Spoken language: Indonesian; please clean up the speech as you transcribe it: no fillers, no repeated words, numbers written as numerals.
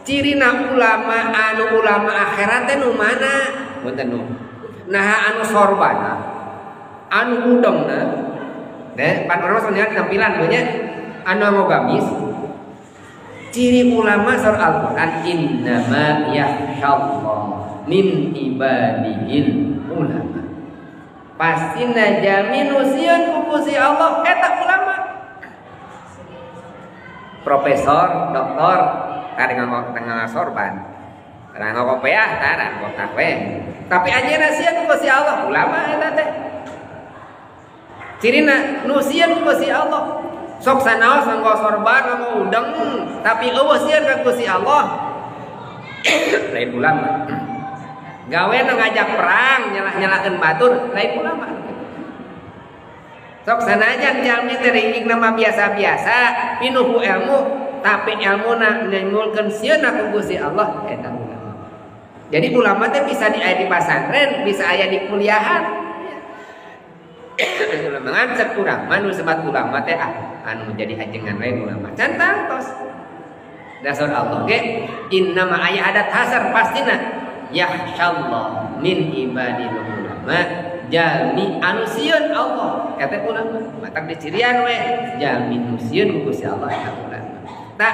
Cirina ulama anu ulama akhirat teh nu mana? Punten nu. Nah anu sorbana, anu udengna, deh pan urang soalnya tampilan nya anu gamis. Ciri ulama sur Al-Qur'an innama yakhshallah min ibadihil ulama. Pastina jaminu sieun ku Gusti Allah eta ulama. Profesor, doktor, kadang tengah sorban, kadang kopiah, kadang kotak we. Tapi anjeunna sieun ku Gusti Allah, ulama eta teh. Cirina nu sieun ku Gusti Allah. Sok sanaos nganggo sorban, nganggo udeng, tapi eueuh sieun ka Gusti Allah. Lain ulama. Gawe nu ngajak perang, nyalah-nyalakeun batur, lain ulama. Sok sanajan jalmi teh ringing nama biasa-biasa, pinuhu ilmu, tapi ilmuna nimbulkeun sieun ka Gusti Allah eta ulama. Jadi ulama teh bisa aya di pasantren, bisa aya di kuliahan. Ulama cek urang mah nu sebat ulama teh anu menjadi ajengan lain ulama. Can tantos. Dasar Allah ge innama aya adat hasar pastina yakhshallah min ibadil ulama jalmi anu sieun Allah kata ulama. Matak dicirian we jalmi nu sieun ku Gusti Allah eta ulama. Ta